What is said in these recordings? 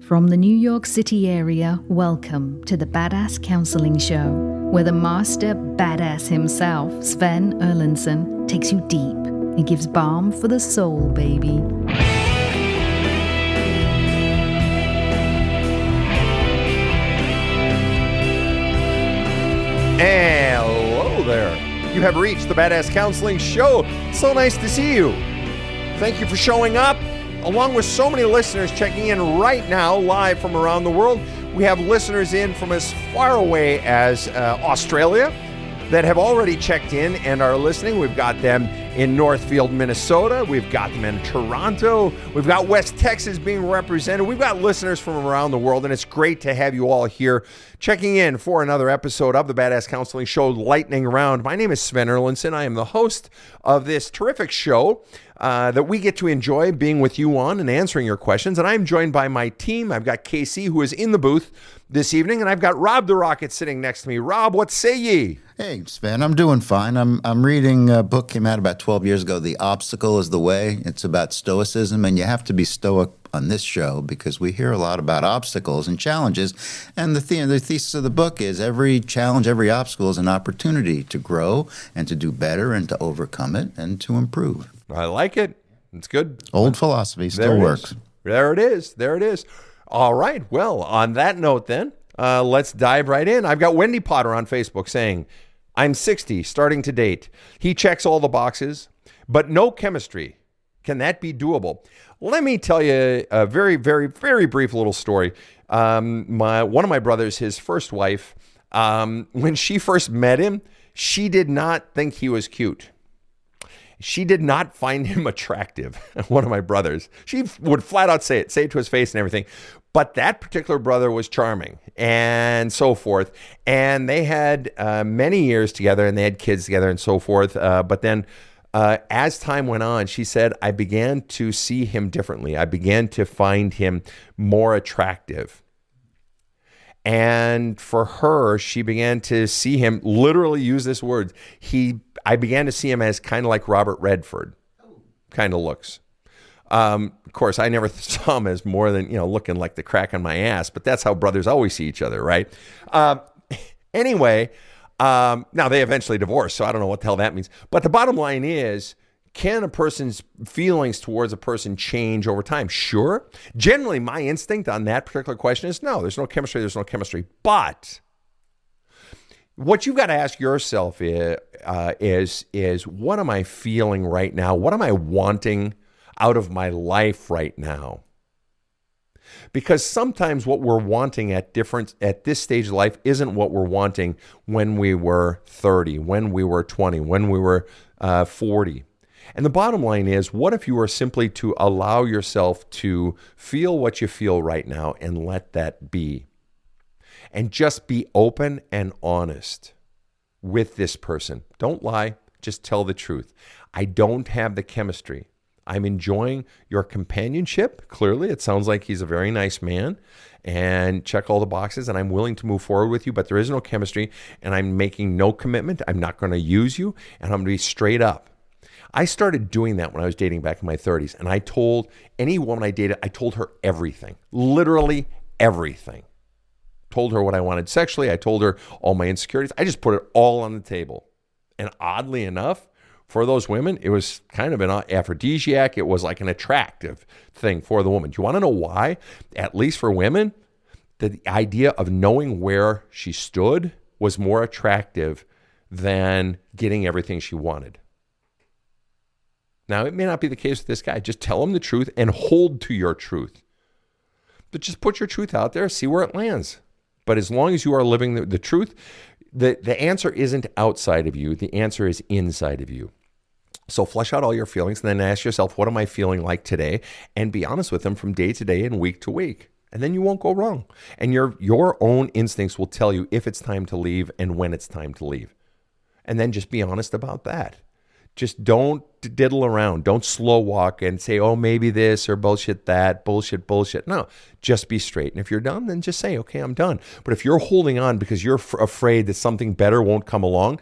From the New York City area, welcome to the Badass Counseling Show, where the master badass himself, Sven Erlandson, takes you deep and gives balm for the soul, baby. Hello there. You have reached the Badass Counseling Show. So nice to see you. Thank you for showing up. Along with so many listeners checking in right now, live from around the world, we have listeners in from as far away as Australia that have already checked in and are listening. We've got them in Northfield, Minnesota. We've got them in Toronto. We've got West Texas being represented. We've got listeners from around the world, and it's great to have you all here checking in for another episode of the Badass Counseling Show, Lightning Round. My name is Sven Erlandson. I am the host of this terrific show that we get to enjoy being with you on and answering your questions. And I'm joined by my team. I've got Casey, who is in the booth this evening, and I've got Rob the Rocket sitting next to me. Rob, what say ye? Hey, Sven, I'm doing fine. I'm reading a book came out about 12 years ago, The Obstacle is the Way. It's about stoicism, and you have to be stoic on this show because we hear a lot about obstacles and challenges. And the thesis of the book is every challenge, every obstacle is an opportunity to grow and to do better and to overcome it and to improve. I like it. It's good. Old philosophy still works. There it is. There it is. All right. Well, on that note then, let's dive right in. I've got Wendy Potter on Facebook saying, I'm 60, starting to date. He checks all the boxes, but no chemistry. Can that be doable? Let me tell you a very, very, very brief little story. One of my brothers, his first wife, when she first met him, she did not think he was cute. She did not find him attractive, one of my brothers. She would flat out say it to his face and everything. But that particular brother was charming and so forth. And they had many years together and they had kids together and so forth. But then as time went on, she said, I began to see him differently. I began to find him more attractive. And for her, she began to see him, literally use this word, I began to see him as kind of like Robert Redford kind of looks. Of course, I never saw him as more than, looking like the crack on my ass, but that's how brothers always see each other, right? Anyway, now they eventually divorced, so I don't know what the hell that means. But the bottom line is, can a person's feelings towards a person change over time? Sure. Generally, my instinct on that particular question is no, there's no chemistry. But what you've got to ask yourself is what am I feeling right now? What am I wanting out of my life right now? Because sometimes what we're wanting at this stage of life isn't what we're wanting when we were 30, when we were 20, when we were 40. And the bottom line is, what if you were simply to allow yourself to feel what you feel right now and let that be? And just be open and honest with this person. Don't lie, just tell the truth. I don't have the chemistry. I'm enjoying your companionship. Clearly, it sounds like he's a very nice man and check all the boxes, and I'm willing to move forward with you, but there is no chemistry, and I'm making no commitment. I'm not going to use you, and I'm going to be straight up. I started doing that when I was dating back in my 30s, and I told any woman I dated, I told her everything, literally everything. Told her what I wanted sexually. I told her all my insecurities. I just put it all on the table. And oddly enough, for those women, it was kind of an aphrodisiac. It was like an attractive thing for the woman. Do you want to know why? At least for women, the idea of knowing where she stood was more attractive than getting everything she wanted. Now, it may not be the case with this guy. Just tell him the truth and hold to your truth. But just put your truth out there, see where it lands. But as long as you are living the truth, the answer isn't outside of you. The answer is inside of you. So flesh out all your feelings and then ask yourself, what am I feeling like today? And be honest with them from day to day and week to week. And then you won't go wrong. And your own instincts will tell you if it's time to leave and when it's time to leave. And then just be honest about that. Just don't diddle around. Don't slow walk and say, oh, maybe this or bullshit that, bullshit. No, just be straight. And if you're done, then just say, okay, I'm done. But if you're holding on because you're afraid that something better won't come along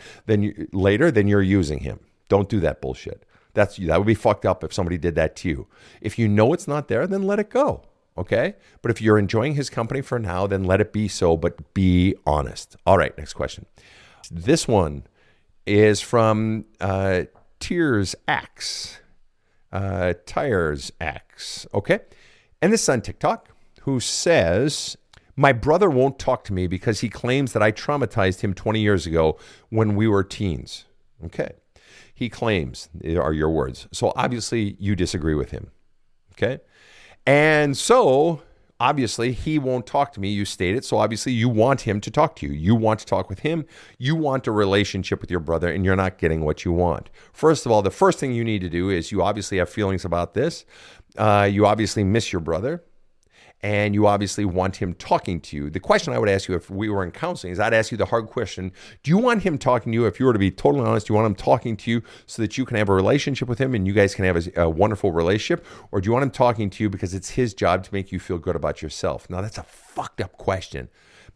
later, then you're using him. Don't do that bullshit. That would be fucked up if somebody did that to you. If you know it's not there, then let it go. okay? But if you're enjoying his company for now, then let it be so, but be honest. All right, next question. This one is from Tears X, Tires X, okay? And this is on TikTok, who says, my brother won't talk to me because he claims that I traumatized him 20 years ago when we were teens. Okay. He claims, are your words. So obviously you disagree with him. Okay. And so obviously he won't talk to me. You stated. So obviously you want him to talk to you. You want to talk with him. You want a relationship with your brother, and you're not getting what you want. First of all, the first thing you need to do is you obviously have feelings about this. You obviously miss your brother. And you obviously want him talking to you. The question I would ask you if we were in counseling is I'd ask you the hard question. Do you want him talking to you? If you were to be totally honest, do you want him talking to you so that you can have a relationship with him and you guys can have a wonderful relationship? Or do you want him talking to you because it's his job to make you feel good about yourself? Now, that's a fucked up question.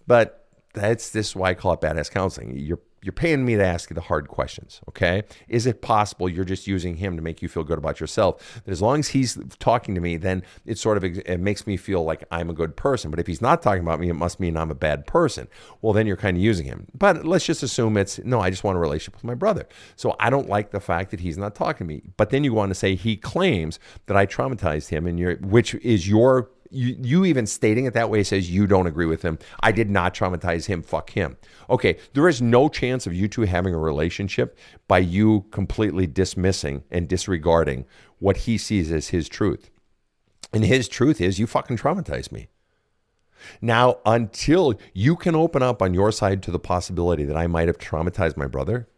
But this is why I call it badass counseling. You're paying me to ask you the hard questions, okay? Is it possible you're just using him to make you feel good about yourself? That as long as he's talking to me, then it makes me feel like I'm a good person. But if he's not talking about me, it must mean I'm a bad person. Well, then you're kind of using him. But let's just assume no, I just want a relationship with my brother. So I don't like the fact that he's not talking to me. But then you want to say he claims that I traumatized him, which is your... You even stating it that way says you don't agree with him. I did not traumatize him. Fuck him. Okay, there is no chance of you two having a relationship by you completely dismissing and disregarding what he sees as his truth. And his truth is you fucking traumatized me. Now, until you can open up on your side to the possibility that I might have traumatized my brother,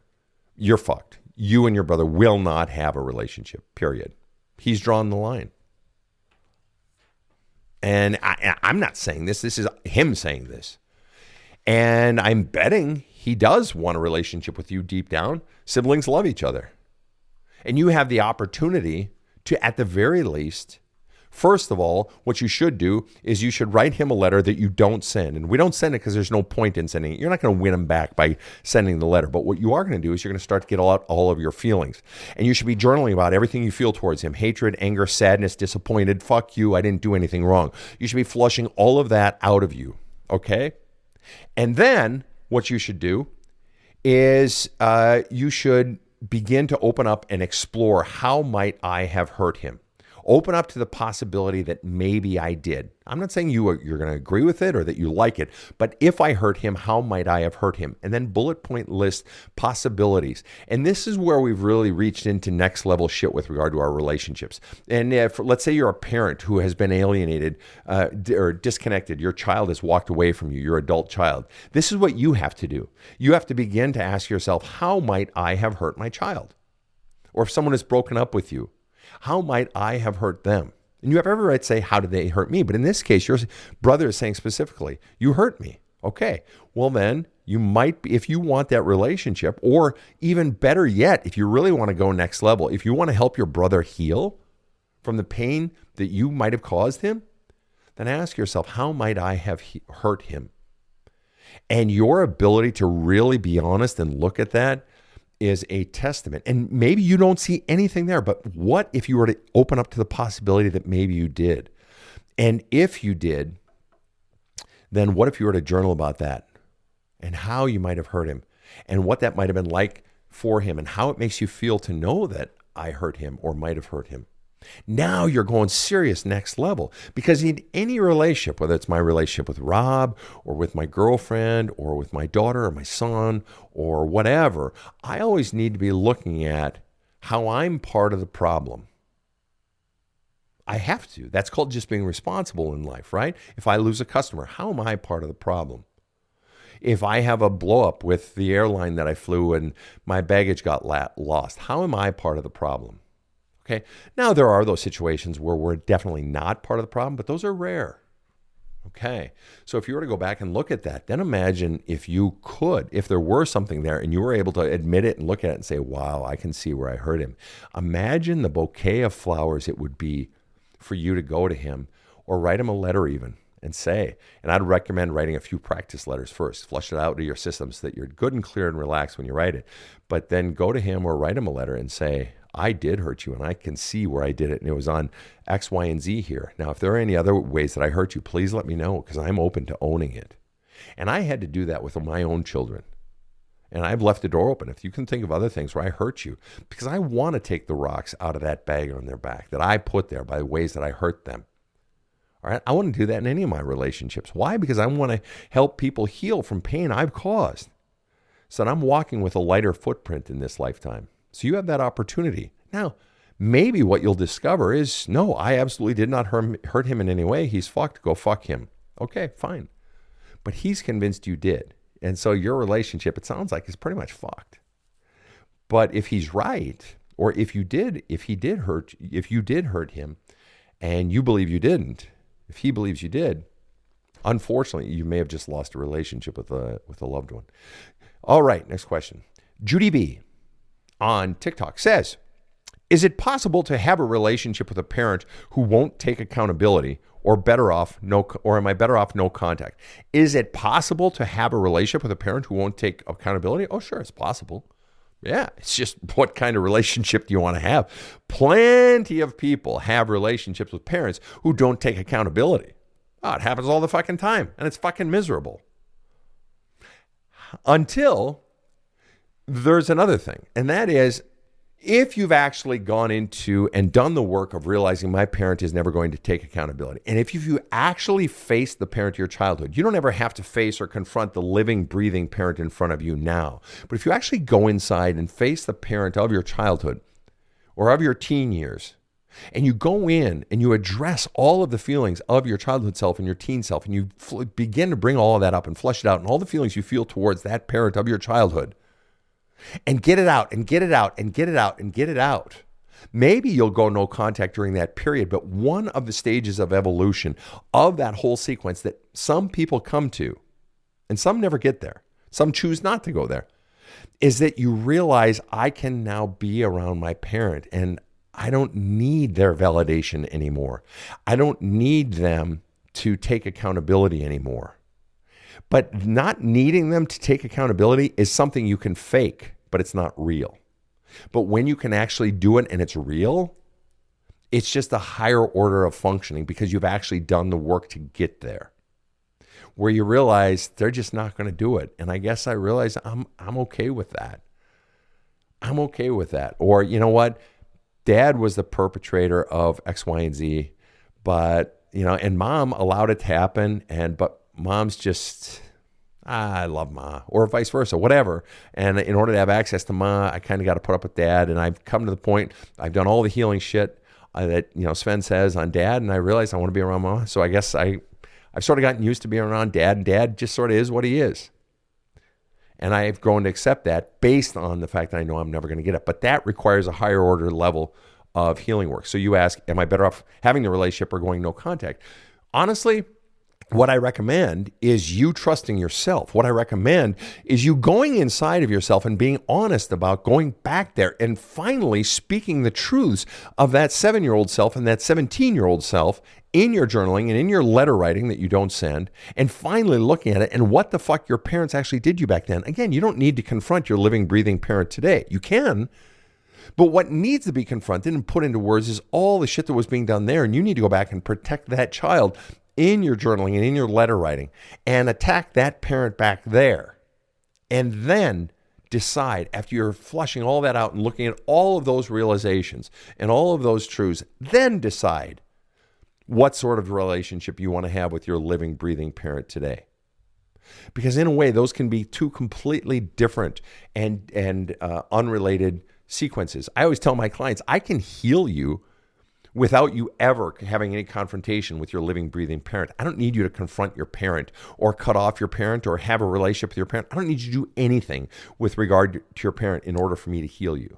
you're fucked. You and your brother will not have a relationship, period. He's drawn the line. And I'm not saying this. This is him saying this. And I'm betting he does want a relationship with you deep down. Siblings love each other. And you have the opportunity to, at the very least, first of all, what you should do is you should write him a letter that you don't send. And we don't send it because there's no point in sending it. You're not going to win him back by sending the letter. But what you are going to do is you're going to start to get out all of your feelings. And you should be journaling about everything you feel towards him. Hatred, anger, sadness, disappointed. Fuck you. I didn't do anything wrong. You should be flushing all of that out of you. Okay? And then what you should do is you should begin to open up and explore how might I have hurt him. Open up to the possibility that maybe I did. I'm not saying you're going to agree with it or that you like it, but if I hurt him, how might I have hurt him? And then bullet point list possibilities. And this is where we've really reached into next level shit with regard to our relationships. And if, let's say you're a parent who has been alienated or disconnected, your child has walked away from you, your adult child. This is what you have to do. You have to begin to ask yourself, how might I have hurt my child? Or if someone has broken up with you, how might I have hurt them? And you have every right to say, how did they hurt me? But in this case, your brother is saying specifically, you hurt me. Okay, well then you might be, if you want that relationship, or even better yet, if you really want to go next level, if you want to help your brother heal from the pain that you might have caused him, then ask yourself, how might I have hurt him? And your ability to really be honest and look at that is a testament. And maybe you don't see anything there, but what if you were to open up to the possibility that maybe you did? And if you did, then what if you were to journal about that and how you might have hurt him and what that might have been like for him and how it makes you feel to know that I hurt him or might have hurt him? Now you're going serious next level, because in any relationship, whether it's my relationship with Rob or with my girlfriend or with my daughter or my son or whatever, I always need to be looking at how I'm part of the problem. I have to. That's called just being responsible in life, right? If I lose a customer, how am I part of the problem? If I have a blow up with the airline that I flew and my baggage got lost, how am I part of the problem? Okay. Now there are those situations where we're definitely not part of the problem, but those are rare. Okay. So if you were to go back and look at that, then imagine if there were something there and you were able to admit it and look at it and say, wow, I can see where I hurt him. Imagine the bouquet of flowers it would be for you to go to him or write him a letter even and say, and I'd recommend writing a few practice letters first, flush it out to your system so that you're good and clear and relaxed when you write it, but then go to him or write him a letter and say, I did hurt you, and I can see where I did it, and it was on X, Y, and Z here. Now, if there are any other ways that I hurt you, please let me know, because I'm open to owning it. And I had to do that with my own children. And I've left the door open. If you can think of other things where I hurt you, because I want to take the rocks out of that bag on their back that I put there by the ways that I hurt them. All right? I want to do that in any of my relationships. Why? Because I want to help people heal from pain I've caused, so that I'm walking with a lighter footprint in this lifetime. So you have that opportunity. Now, maybe what you'll discover is, no, I absolutely did not hurt him in any way. He's fucked. Go fuck him. Okay, fine. But he's convinced you did. And so your relationship, it sounds like, is pretty much fucked. But if he's right, or if you did hurt him and you believe you didn't, if he believes you did, unfortunately, you may have just lost a relationship with a loved one. All right, next question. Judy B on TikTok says, is it possible to have a relationship with a parent who won't take accountability, or am I better off no contact? Is it possible to have a relationship with a parent who won't take accountability? Oh, sure, it's possible. Yeah, it's just what kind of relationship do you want to have? Plenty of people have relationships with parents who don't take accountability. Oh, it happens all the fucking time, and it's fucking miserable. Until there's another thing, and that is, if you've actually gone into and done the work of realizing my parent is never going to take accountability, and if you actually face the parent of your childhood, you don't ever have to face or confront the living, breathing parent in front of you now. But if you actually go inside and face the parent of your childhood or of your teen years, and you go in and you address all of the feelings of your childhood self and your teen self, and you begin to bring all of that up and flush it out, and all the feelings you feel towards that parent of your childhood, and get it out and get it out and get it out and get it out. Maybe you'll go no contact during that period, but one of the stages of evolution of that whole sequence that some people come to, and some never get there, some choose not to go there, is that you realize I can now be around my parent and I don't need their validation anymore. I don't need them to take accountability anymore. But not needing them to take accountability is something you can fake, but it's not real. But when you can actually do it and it's real, it's just a higher order of functioning because you've actually done the work to get there. Where you realize they're just not going to do it. And I guess I realize I'm okay with that. I'm okay with that. Or, you know what? Dad was the perpetrator of X, Y, and Z, but, and mom allowed it to happen, but mom's just, I love ma, or vice versa, whatever. And in order to have access to ma, I kind of got to put up with dad. And I've come to the point, I've done all the healing shit that, Sven says on dad, and I realized I want to be around ma. So I guess I've sort of gotten used to being around dad, and dad just sort of is what he is. And I've grown to accept that based on the fact that I know I'm never going to get it. But that requires a higher order level of healing work. So you ask, am I better off having the relationship or going no contact? Honestly, what I recommend is you trusting yourself. What I recommend is you going inside of yourself and being honest about going back there and finally speaking the truths of that 7-year-old self and that 17-year-old self in your journaling and in your letter writing that you don't send, and finally looking at it and what the fuck your parents actually did you back then. Again, you don't need to confront your living, breathing parent today. You can, but what needs to be confronted and put into words is all the shit that was being done there, and you need to go back and protect that child in your journaling and in your letter writing and attack that parent back there. And then decide, after you're flushing all that out and looking at all of those realizations and all of those truths, then decide what sort of relationship you want to have with your living, breathing parent today. Because in a way, those can be two completely different and unrelated sequences. I always tell my clients, I can heal you without you ever having any confrontation with your living, breathing parent. I don't need you to confront your parent or cut off your parent or have a relationship with your parent. I don't need you to do anything with regard to your parent in order for me to heal you.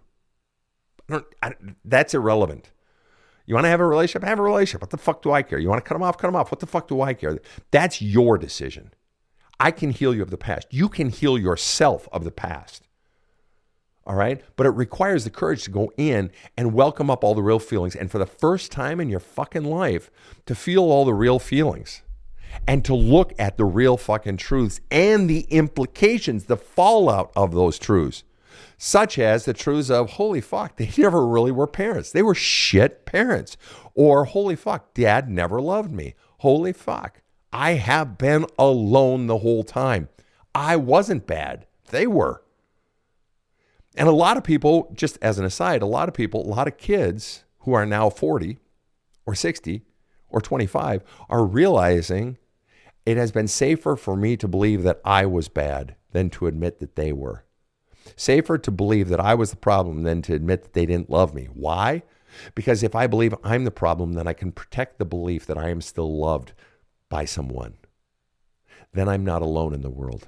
That's irrelevant. You want to have a relationship? Have a relationship. What the fuck do I care? You want to cut them off? Cut them off. What the fuck do I care? That's your decision. I can heal you of the past. You can heal yourself of the past. All right? But it requires the courage to go in and welcome up all the real feelings. And for the first time in your fucking life, to feel all the real feelings. And to look at the real fucking truths and the implications, the fallout of those truths. such as the truths of, holy fuck, they never really were parents. They were shit parents. Or, holy fuck, dad never loved me. Holy fuck, I have been alone the whole time. I wasn't bad. They were. And a lot of people, just as an aside, a lot of kids who are now 40 or 60 or 25 are realizing it has been safer for me to believe that I was bad than to admit that they were. Safer to believe that I was the problem than to admit that they didn't love me. Why? Because if I believe I'm the problem, then I can protect the belief that I am still loved by someone. Then I'm not alone in the world.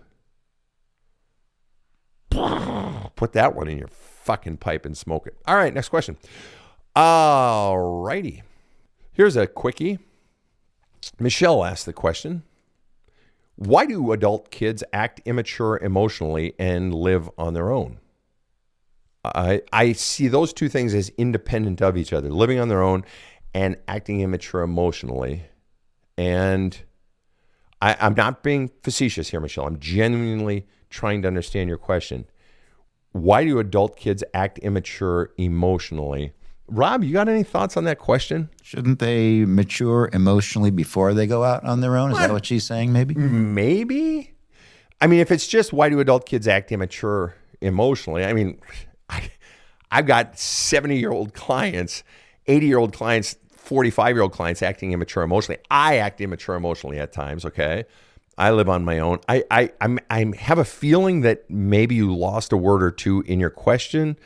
Put that one in your fucking pipe and smoke it. All right, next question. All righty. Here's a quickie. Michelle asked the question. Why do adult kids act immature emotionally and live on their own? I see those two things as independent of each other, living on their own and acting immature emotionally. And I'm not being facetious here, Michelle. I'm genuinely trying to understand your question. Why do adult kids act immature emotionally? Rob, you got any thoughts on that question? Shouldn't they mature emotionally before they go out on their own? Is that what she's saying, maybe? Maybe. I mean, if it's just why do adult kids act immature emotionally, I mean, I've got 70-year-old clients, 80-year-old clients, 45-year-old clients acting immature emotionally. I act immature emotionally at times, okay? I live on my own. I have a feeling that maybe you lost a word or two in your question,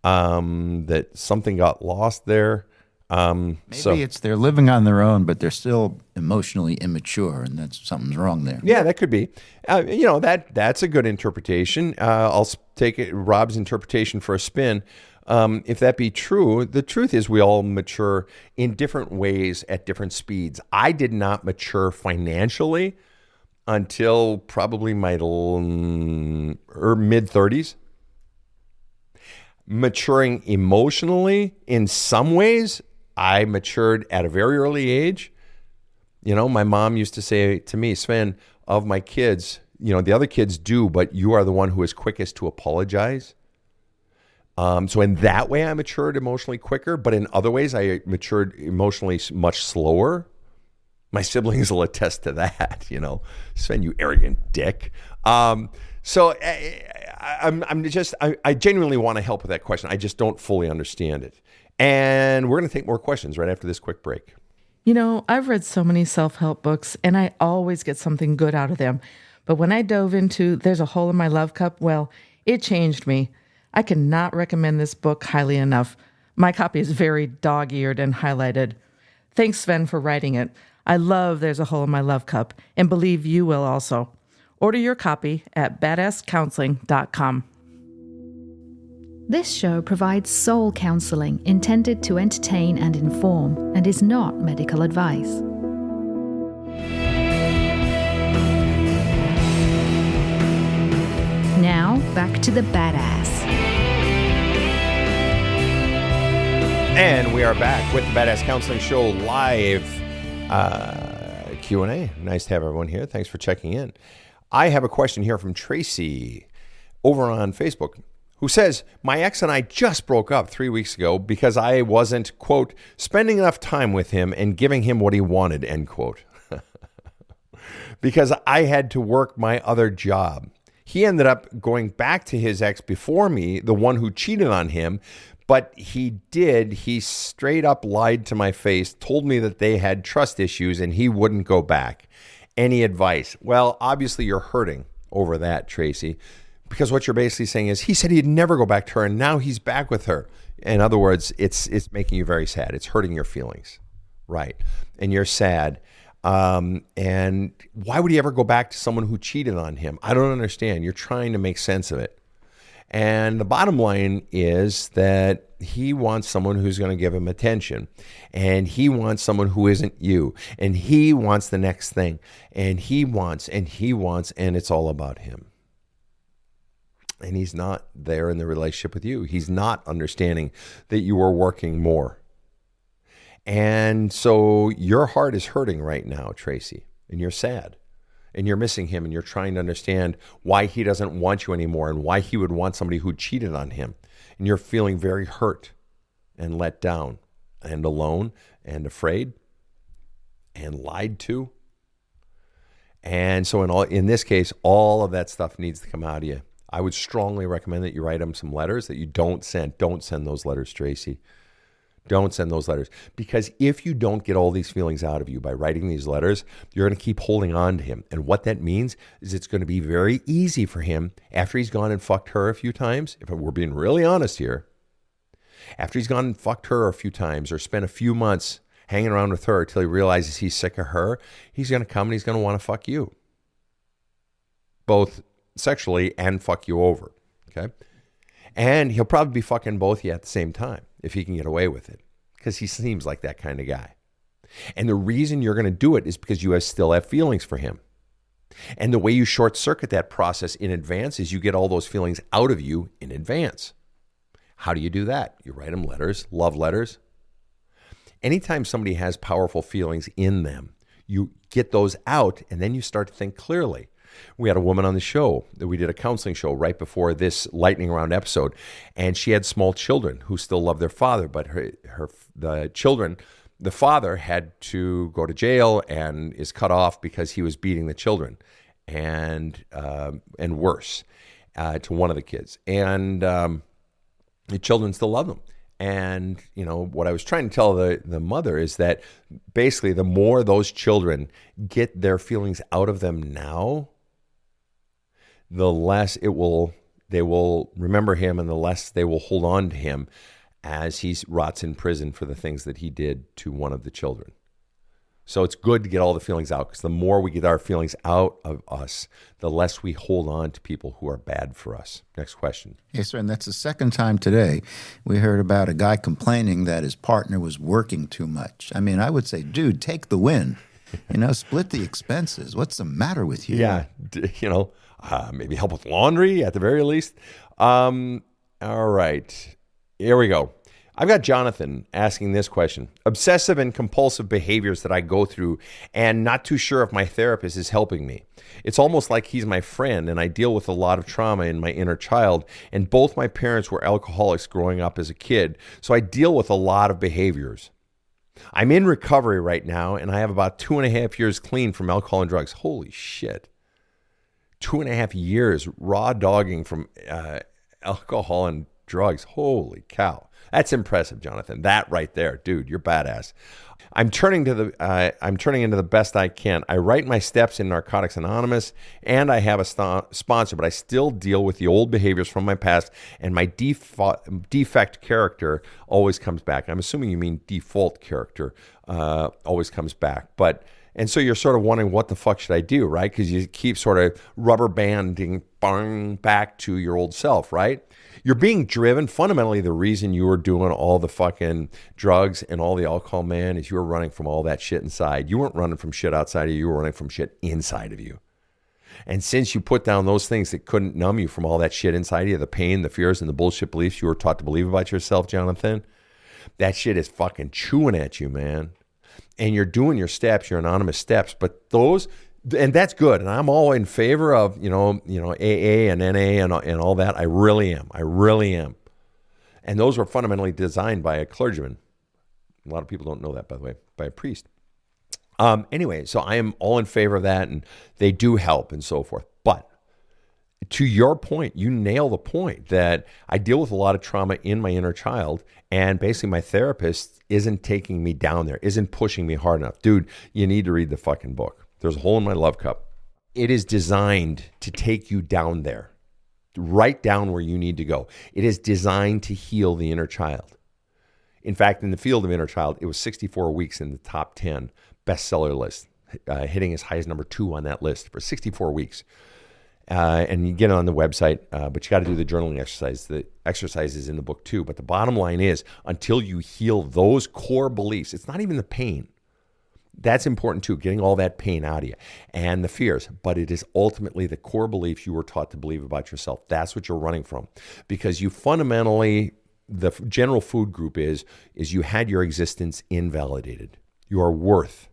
that something got lost there. Maybe it's they're living on their own, but they're still emotionally immature, and that's something's wrong there. Yeah, that could be. That's a good interpretation. I'll take Rob's interpretation for a spin. If that be true, the truth is we all mature in different ways at different speeds. I did not mature financially until probably my mid-30s. Maturing emotionally, in some ways, I matured at a very early age. You know, my mom used to say to me, Sven, of my kids, the other kids do, but you are the one who is quickest to apologize. So in that way, I matured emotionally quicker, but in other ways, I matured emotionally much slower. My siblings will attest to that, Sven, you arrogant dick. So I genuinely want to help with that question. I just don't fully understand it. And we're going to take more questions right after this quick break. I've read so many self-help books, and I always get something good out of them. But when I dove into There's a Hole in My Love Cup, well, it changed me. I cannot recommend this book highly enough. My copy is very dog-eared and highlighted. Thanks, Sven, for writing it. I love There's a Hole in My Love Cup, and believe you will also. Order your copy at badasscounseling.com. This show provides soul counseling intended to entertain and inform and is not medical advice. Now, back to the badass. And we are back with the Badass Counseling Show live Q&A. Nice to have everyone here. Thanks for checking in. I have a question here from Tracy over on Facebook, who says, my ex and I just broke up 3 weeks ago because I wasn't, quote, spending enough time with him and giving him what he wanted, end quote. Because I had to work my other job. He ended up going back to his ex before me, the one who cheated on him, but he straight up lied to my face, told me that they had trust issues and he wouldn't go back. Any advice? Well, obviously you're hurting over that, Tracy. Because what you're basically saying is he said he'd never go back to her, and now he's back with her. In other words, it's making you very sad. It's hurting your feelings, right? And you're sad. And why would he ever go back to someone who cheated on him? I don't understand. You're trying to make sense of it. And the bottom line is that he wants someone who's going to give him attention. And he wants someone who isn't you. And he wants the next thing. And he wants, and it's all about him. And he's not there in the relationship with you. He's not understanding that you are working more. And so your heart is hurting right now, Tracy, and you're sad. and you're missing him, and you're trying to understand why he doesn't want you anymore and why he would want somebody who cheated on him. And you're feeling very hurt and let down and alone and afraid and lied to. And so in this case, all of that stuff needs to come out of you. I would strongly recommend that you write him some letters that you don't send. Don't send those letters, Tracy. Don't send those letters. Because if you don't get all these feelings out of you by writing these letters, you're going to keep holding on to him. And what that means is it's going to be very easy for him after he's gone and fucked her a few times, if we're being really honest here, after he's gone and fucked her a few times or spent a few months hanging around with her until he realizes he's sick of her, he's going to come and he's going to want to fuck you. Both sexually and fuck you over, okay? And he'll probably be fucking both of you at the same time if he can get away with it, because he seems like that kind of guy. And the reason you're going to do it is because you still have feelings for him. And the way you short circuit that process in advance is you get all those feelings out of you in advance. How do you do that? You write him letters, love letters. Anytime somebody has powerful feelings in them, you get those out and then you start to think clearly. We had a woman on the show that we did a counseling show right before this lightning round episode, and she had small children who still love their father, but the father had to go to jail and is cut off because he was beating the children and worse to one of the kids. And the children still love them. And, you know, what I was trying to tell the mother is that basically the more those children get their feelings out of them now, the less they will remember him and the less they will hold on to him as he rots in prison for the things that he did to one of the children. So it's good to get all the feelings out, because the more we get our feelings out of us, the less we hold on to people who are bad for us. Next question. Yes, sir, and that's the second time today we heard about a guy complaining that his partner was working too much. I mean, I would say, dude, take the win. You know, split the expenses. What's the matter with you? Yeah, you know, maybe help with laundry at the very least. All right, here we go. I've got Jonathan asking this question. Obsessive and compulsive behaviors that I go through and not too sure if my therapist is helping me. It's almost like he's my friend, and I deal with a lot of trauma in my inner child, and both my parents were alcoholics growing up as a kid, so I deal with a lot of behaviors. I'm in recovery right now, and I have about 2.5 years clean from alcohol and drugs. Holy shit. 2.5 years raw dogging from alcohol and drugs. Holy cow. That's impressive, Jonathan. That right there, dude, you're badass. I'm turning into the best I can. I write my steps in Narcotics Anonymous, and I have a sponsor, but I still deal with the old behaviors from my past, and my defect character always comes back. I'm assuming you mean default character always comes back. And so you're sort of wondering, what the fuck should I do, right? Because you keep sort of rubber banding back to your old self, right? You're being driven. Fundamentally, the reason you were doing all the fucking drugs and all the alcohol, man, is you were running from all that shit inside. You weren't running from shit outside of you. You were running from shit inside of you. And since you put down those things that couldn't numb you from all that shit inside of you, the pain, the fears, and the bullshit beliefs you were taught to believe about yourself, Jonathan, that shit is fucking chewing at you, man. And you're doing your steps, your anonymous steps, but those... And that's good. And I'm all in favor of, you know, AA and NA and all that. I really am. And those were fundamentally designed by a clergyman. A lot of people don't know that, by the way, by a priest. Anyway, so I am all in favor of that, and they do help and so forth. But to your point, you nail the point that I deal with a lot of trauma in my inner child, and basically my therapist isn't taking me down there, isn't pushing me hard enough. Dude, you need to read the fucking book. There's a hole in my love cup. It is designed to take you down there, right down where you need to go. It is designed to heal the inner child. In fact, in the field of inner child, it was 64 weeks in the top 10 bestseller list, hitting as high as number 2 on that list for 64 weeks. And you get it on the website, but you got to do the journaling exercise. The exercise is in the book too. But the bottom line is, until you heal those core beliefs, it's not even the pain. That's important too, getting all that pain out of you and the fears. But it is ultimately the core beliefs you were taught to believe about yourself. That's what you're running from. Because you fundamentally, the general food group is you had your existence invalidated. Your worth.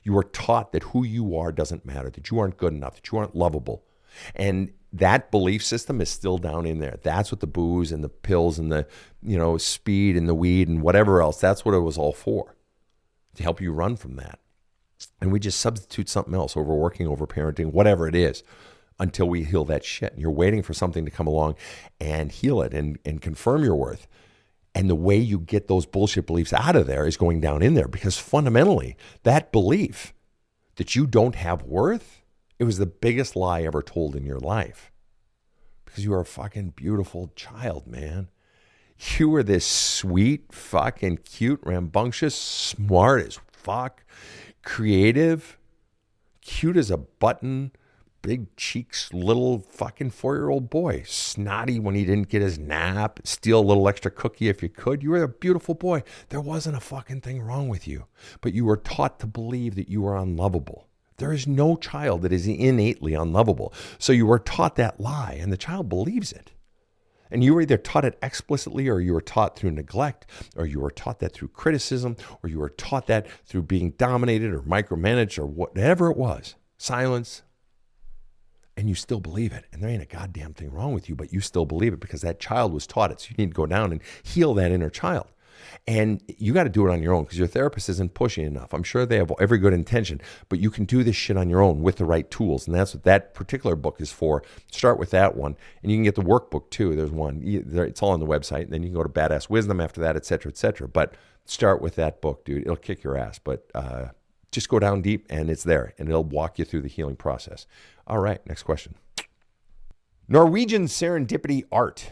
You were taught that who you are doesn't matter, that you aren't good enough, that you aren't lovable. And that belief system is still down in there. That's what the booze and the pills and the, speed and the weed and whatever else, that's what it was all for, to help you run from that. And we just substitute something else, overworking, overparenting, whatever it is, until we heal that shit. And you're waiting for something to come along and heal it and confirm your worth. And the way you get those bullshit beliefs out of there is going down in there, because fundamentally, that belief that you don't have worth, it was the biggest lie ever told in your life. Because you are a fucking beautiful child, man. You were this sweet, fucking cute, rambunctious, smart as fuck, creative, cute as a button, big cheeks, little fucking 4-year-old boy. Snotty when he didn't get his nap, steal a little extra cookie if you could. You were a beautiful boy. There wasn't a fucking thing wrong with you. But you were taught to believe that you were unlovable. There is no child that is innately unlovable. So you were taught that lie, and the child believes it. And you were either taught it explicitly, or you were taught through neglect, or you were taught that through criticism, or you were taught that through being dominated or micromanaged or whatever it was. Silence. And you still believe it. And there ain't a goddamn thing wrong with you, but you still believe it because that child was taught it. So you need to go down and heal that inner child. And you got to do it on your own, because your therapist isn't pushing enough. I'm sure they have every good intention, but you can do this shit on your own with the right tools. And that's what that particular book is for. Start with that one. And you can get the workbook too. There's one. It's all on the website. And then you can go to Badass Wisdom after that, et cetera, et cetera. But start with that book, dude. It'll kick your ass. But just go down deep, and it's there. And it'll walk you through the healing process. All right, next question. Norwegian Serendipity Art.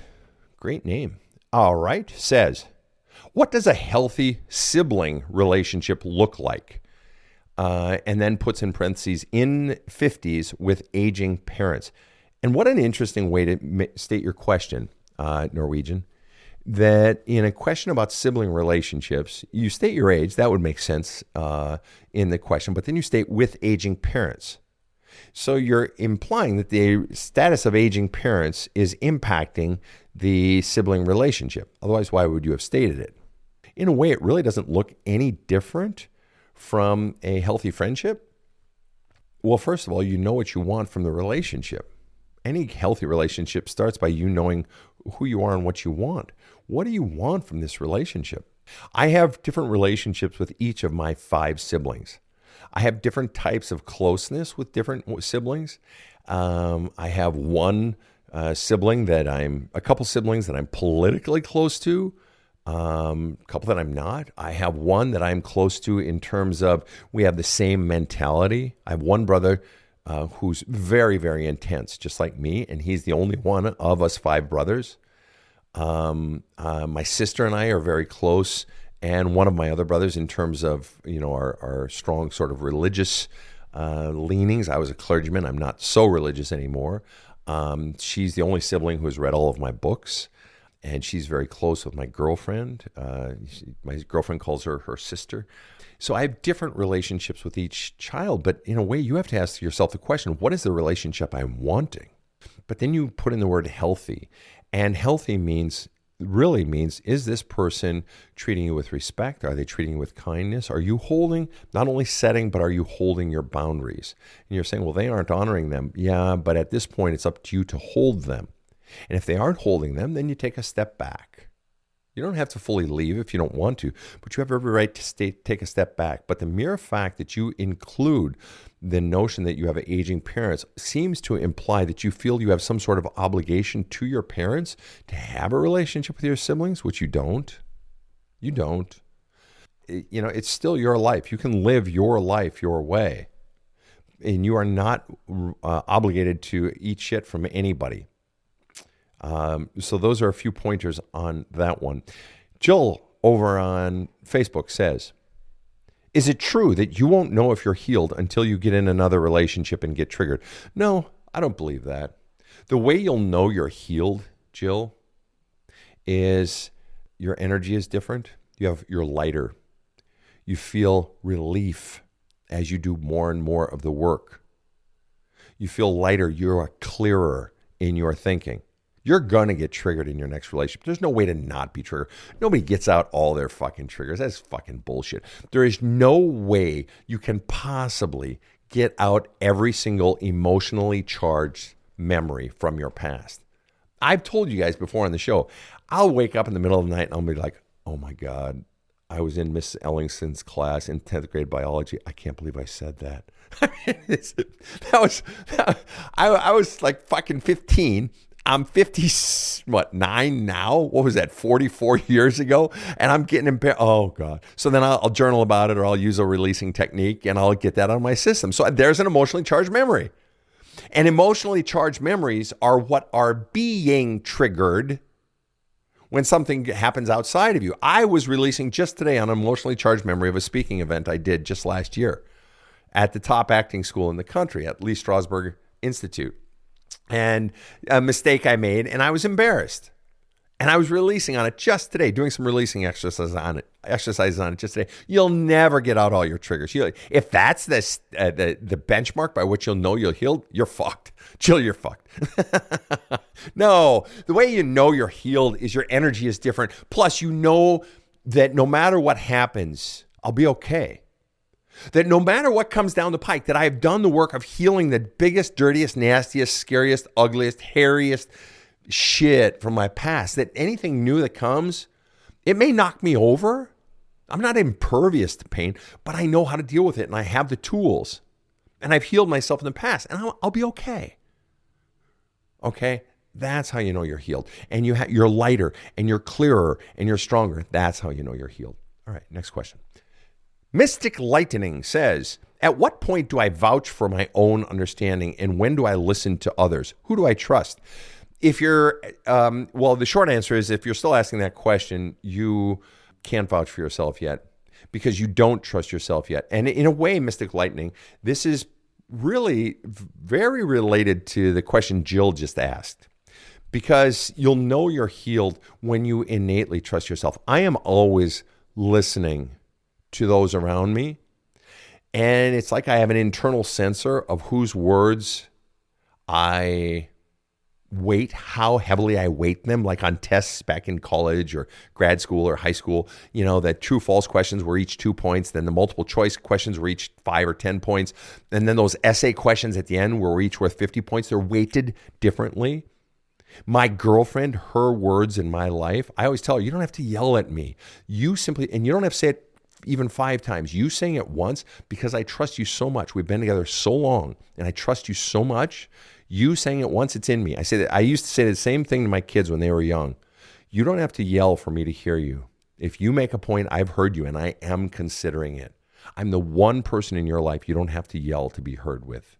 Great name. All right, says, what does a healthy sibling relationship look like? And then puts in parentheses, in 50s with aging parents. And what an interesting way to state your question, Norwegian, that in a question about sibling relationships, you state your age. That would make sense in the question. But then you state with aging parents. So you're implying that the status of aging parents is impacting the sibling relationship. Otherwise, why would you have stated it? In a way, it really doesn't look any different from a healthy friendship. Well, first of all, you know what you want from the relationship. Any healthy relationship starts by you knowing who you are and what you want. What do you want from this relationship? I have different relationships with each of my 5 siblings. I have different types of closeness with different siblings. I have a couple siblings that I'm politically close to, a couple that I'm not. I have one that I'm close to in terms of we have the same mentality. I have one brother who's very, very intense, just like me, and he's the only one of us 5 brothers. My sister and I are very close. And one of my other brothers, in terms of our strong sort of religious leanings, I was a clergyman. I'm not so religious anymore. She's the only sibling who has read all of my books, and she's very close with my girlfriend. My girlfriend calls her her sister. So I have different relationships with each child, but in a way, you have to ask yourself the question: what is the relationship I'm wanting? But then you put in the word healthy, and healthy really means, is this person treating you with respect? Are they treating you with kindness? Are you holding, not only setting, but are you holding your boundaries? And you're saying, well, they aren't honoring them. Yeah, but at this point, it's up to you to hold them. And if they aren't holding them, then you take a step back. You don't have to fully leave if you don't want to, but you have every right to take a step back. But the mere fact that you include the notion that you have aging parents seems to imply that you feel you have some sort of obligation to your parents to have a relationship with your siblings, which you don't. You don't. It's still your life. You can live your life your way. And you are not obligated to eat shit from anybody. So those are a few pointers on that one. Jill over on Facebook says, is it true that you won't know if you're healed until you get in another relationship and get triggered? No, I don't believe that. The way you'll know you're healed, Jill, is your energy is different. You're lighter. You feel relief as you do more and more of the work. You feel lighter. You're clearer in your thinking. You're going to get triggered in your next relationship. There's no way to not be triggered. Nobody gets out all their fucking triggers. That's fucking bullshit. There is no way you can possibly get out every single emotionally charged memory from your past. I've told you guys before on the show, I'll wake up in the middle of the night and I'll be like, oh my God, I was in Miss Ellingson's class in 10th grade biology. I can't believe I said that. I was like fucking 15. I'm 9 now? What was that, 44 years ago? And I'm getting embarrassed. Oh, God. So then I'll journal about it, or I'll use a releasing technique and I'll get that out of my system. So there's an emotionally charged memory. And emotionally charged memories are what are being triggered when something happens outside of you. I was releasing just today on an emotionally charged memory of a speaking event I did just last year at the top acting school in the country, at Lee Strasberg Institute. And a mistake I made, and I was embarrassed. And I was releasing on it just today, doing some releasing exercises on it just today. You'll never get out all your triggers. If that's the benchmark by which you'll know you're healed, you're fucked. Jill, you're fucked. No, the way you know you're healed is your energy is different. Plus, you know that no matter what happens, I'll be okay. That no matter what comes down the pike, that I have done the work of healing the biggest, dirtiest, nastiest, scariest, ugliest, hairiest shit from my past. That anything new that comes, it may knock me over. I'm not impervious to pain, but I know how to deal with it, and I have the tools. And I've healed myself in the past, and I'll be okay. Okay? That's how you know you're healed. And you're lighter, and you're clearer, and you're stronger. That's how you know you're healed. All right, next question. Mystic Lightning says, at what point do I vouch for my own understanding, and when do I listen to others? Who do I trust? If you're, the short answer is if you're still asking that question, you can't vouch for yourself yet because you don't trust yourself yet. And in a way, Mystic Lightning, this is really very related to the question Jill just asked, because you'll know you're healed when you innately trust yourself. I am always listening to those around me. And it's like I have an internal sensor of whose words I weight, how heavily I weight them, like on tests back in college or grad school or high school, that true false questions were each 2 points. Then the multiple choice questions were each 5 or 10 points. And then those essay questions at the end were each worth 50 points. They're weighted differently. My girlfriend, her words in my life, I always tell her, you don't have to yell at me. You simply, and you don't have to say it even 5 times. You saying it once, because I trust you so much. We've been together so long and I trust you so much. You saying it once, it's in me. I used to say the same thing to my kids when they were young. You don't have to yell for me to hear you. If you make a point, I've heard you and I am considering it. I'm the one person in your life you don't have to yell to be heard with.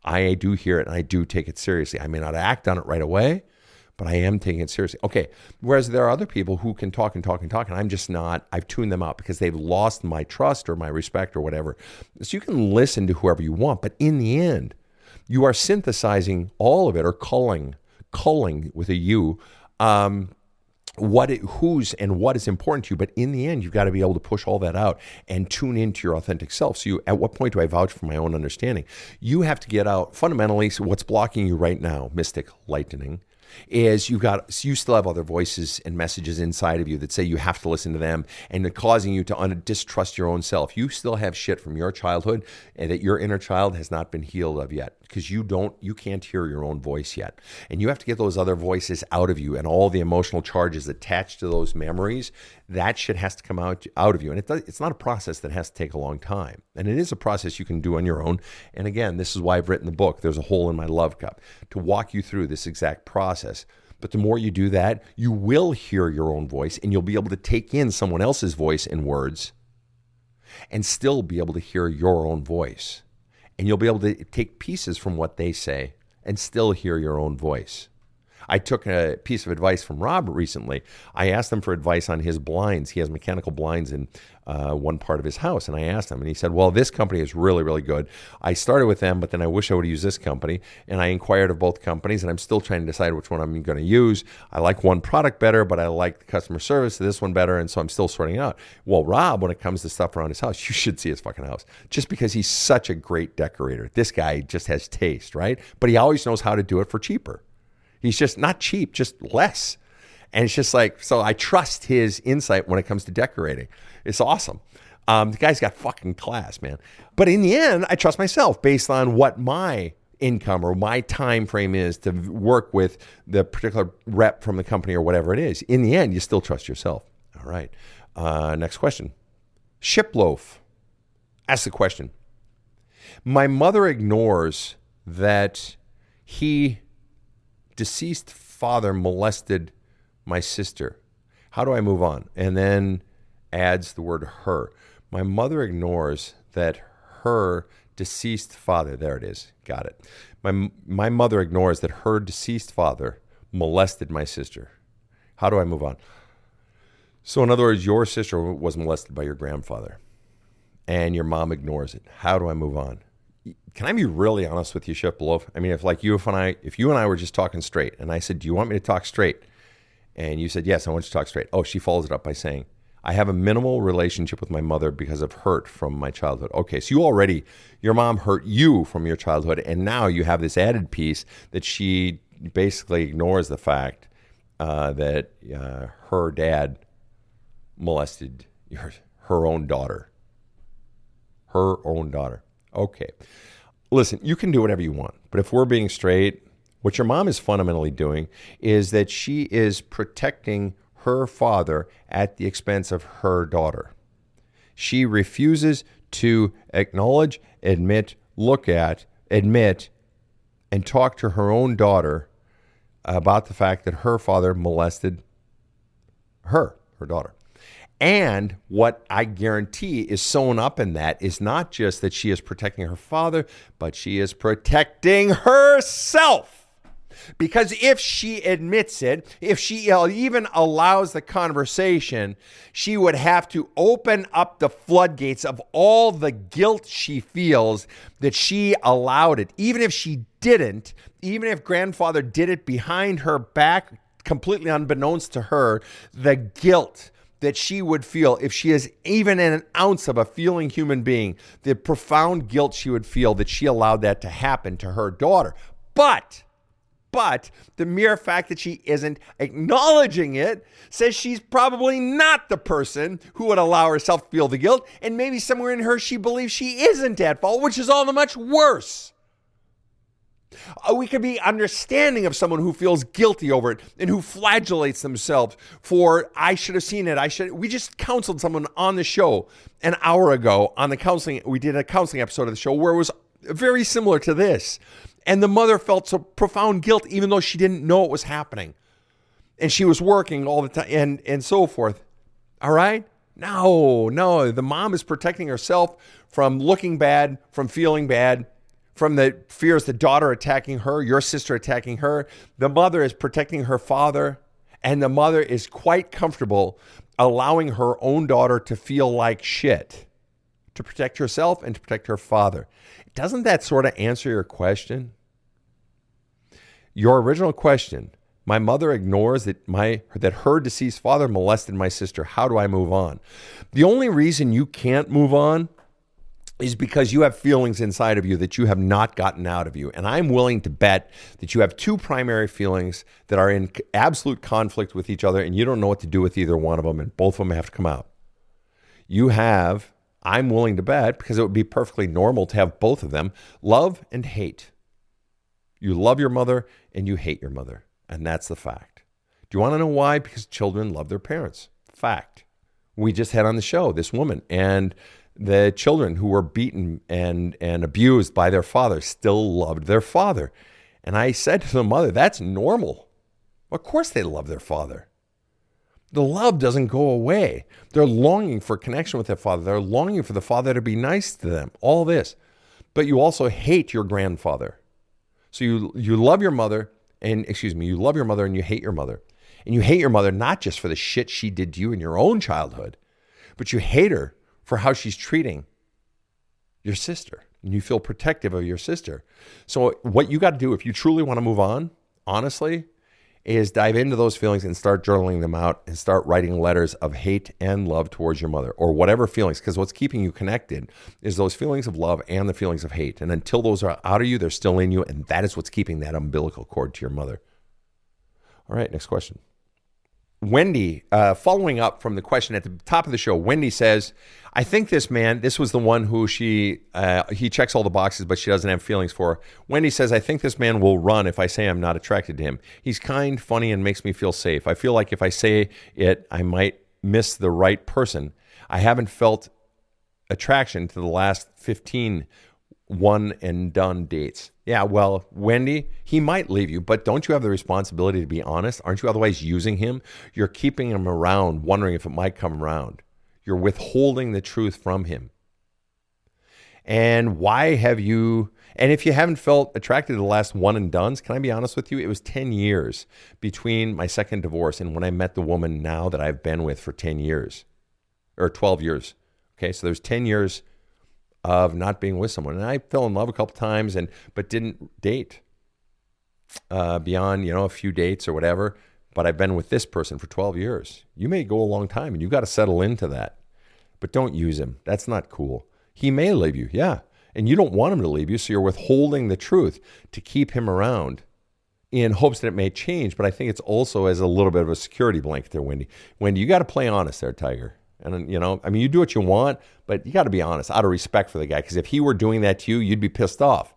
I do hear it and I do take it seriously. I may not act on it right away, but I am taking it seriously. Okay. Whereas there are other people who can talk and talk and talk, and I'm just not. I've tuned them out because they've lost my trust or my respect or whatever. So you can listen to whoever you want, but in the end, you are synthesizing all of it, or culling with a U, who's and what is important to you. But in the end, you've got to be able to push all that out and tune into your authentic self. So at what point do I vouch for my own understanding? You have to get out fundamentally. So what's blocking you right now, Mystic Lightning, is you still have other voices and messages inside of you that say you have to listen to them, and they're causing you to distrust your own self. You still have shit from your childhood and that your inner child has not been healed of yet, because you can't hear your own voice yet. And you have to get those other voices out of you, and all the emotional charges attached to those memories. That shit has to come out of you. And it's not a process that has to take a long time. And it is a process you can do on your own. And again, this is why I've written the book, There's a Hole in My Love Cup, to walk you through this exact process. But the more you do that, you will hear your own voice, and you'll be able to take in someone else's voice and words and still be able to hear your own voice. And you'll be able to take pieces from what they say and still hear your own voice. I took a piece of advice from Rob recently. I asked him for advice on his blinds. He has mechanical blinds in one part of his house. And I asked him, and he said, well, this company is really, really good. I started with them, but then I wish I would have used this company. And I inquired of both companies, and I'm still trying to decide which one I'm going to use. I like one product better, but I like the customer service of this one better. And so I'm still sorting it out. Well, Rob, when it comes to stuff around his house, you should see his fucking house, just because he's such a great decorator. This guy just has taste, right? But he always knows how to do it for cheaper. He's just not cheap, just less. And it's just like, so I trust his insight when it comes to decorating. It's awesome. The guy's got fucking class, man. But in the end, I trust myself based on what my income or my time frame is to work with the particular rep from the company or whatever it is. In the end, you still trust yourself. All right. Next question. Shiploaf asks the question. My mother ignores that he, deceased father, molested my sister. How do I move on? And then adds the word her. My mother ignores that her deceased father, there it is, got it. My mother ignores that her deceased father molested my sister. How do I move on? So in other words, your sister was molested by your grandfather and your mom ignores it. How do I move on? Can I be really honest with you, Shiploaf? I mean, if you and I were just talking straight and I said, do you want me to talk straight? And you said, yes, I want you to talk straight. Oh, she follows it up by saying, I have a minimal relationship with my mother because of hurt from my childhood. Okay, so your mom hurt you from your childhood, and now you have this added piece that she basically ignores the fact that her dad molested her own daughter. Her own daughter. Okay. Listen, you can do whatever you want, but if we're being straight, what your mom is fundamentally doing is that she is protecting her father at the expense of her daughter. She refuses to acknowledge, admit, and talk to her own daughter about the fact that her father molested her daughter. And what I guarantee is sewn up in that is not just that she is protecting her father, but she is protecting herself. Because if she admits it, if she even allows the conversation, she would have to open up the floodgates of all the guilt she feels that she allowed it. Even if she didn't, even if grandfather did it behind her back, completely unbeknownst to her, the guilt that she would feel if she is even an ounce of a feeling human being, the profound guilt she would feel that she allowed that to happen to her daughter. But the mere fact that she isn't acknowledging it says she's probably not the person who would allow herself to feel the guilt. And maybe somewhere in her, she believes she isn't at fault, which is all the much worse. We could be understanding of someone who feels guilty over it and who flagellates themselves for, I should have seen it. We just counseled someone on the show an hour ago on the counseling. We did a counseling episode of the show where it was very similar to this. And the mother felt so profound guilt, even though she didn't know it was happening. And she was working all the time and so forth. All right? No. The mom is protecting herself from looking bad, from feeling bad, from the fears the daughter attacking her, your sister attacking her. The mother is protecting her father. And the mother is quite comfortable allowing her own daughter to feel like shit, to protect herself and to protect her father. Doesn't that sort of answer your question? Your original question, my mother ignores that her deceased father molested my sister. How do I move on? The only reason you can't move on is because you have feelings inside of you that you have not gotten out of you. And I'm willing to bet that you have two primary feelings that are in absolute conflict with each other, and you don't know what to do with either one of them, and both of them have to come out. I'm willing to bet, because it would be perfectly normal to have both of them, love and hate. You love your mother and you hate your mother. And that's the fact. Do you want to know why? Because children love their parents. Fact. We just had on the show this woman, and the children who were beaten and abused by their father still loved their father. And I said to the mother, that's normal. Of course they love their father. The love doesn't go away. They're longing for connection with their father. They're longing for the father to be nice to them. All this. But you also hate your grandfather. So you love your mother, you love your mother and you hate your mother. And you hate your mother not just for the shit she did to you in your own childhood, but you hate her for how she's treating your sister. And you feel protective of your sister. So what you got to do if you truly want to move on, honestly, is dive into those feelings and start journaling them out and start writing letters of hate and love towards your mother, or whatever feelings, because what's keeping you connected is those feelings of love and the feelings of hate. And until those are out of you, they're still in you, and that is what's keeping that umbilical cord to your mother. All right, next question. Wendy, following up from the question at the top of the show, Wendy says, I think this man, this was the one who he checks all the boxes, but she doesn't have feelings for. Wendy says, I think this man will run if I say I'm not attracted to him. He's kind, funny, and makes me feel safe. I feel like if I say it, I might miss the right person. I haven't felt attraction to the last 15 one and done dates. Yeah, well, Wendy, he might leave you, but don't you have the responsibility to be honest? Aren't you otherwise using him? You're keeping him around, wondering if it might come around. You're withholding the truth from him. And why have you, and if you haven't felt attracted to the last one and dones, can I be honest with you? It was 10 years between my second divorce and when I met the woman now that I've been with for 10 years, or 12 years. Okay, so there's 10 years of not being with someone. And I fell in love a couple times, but didn't date beyond, a few dates or whatever. But I've been with this person for 12 years. You may go a long time, and you got to settle into that. But don't use him. That's not cool. He may leave you, yeah. And you don't want him to leave you, so you're withholding the truth to keep him around in hopes that it may change. But I think it's also as a little bit of a security blanket there, Wendy. Wendy, you got to play honest there, Tiger. And, you do what you want, but you got to be honest out of respect for the guy. Because if he were doing that to you, you'd be pissed off,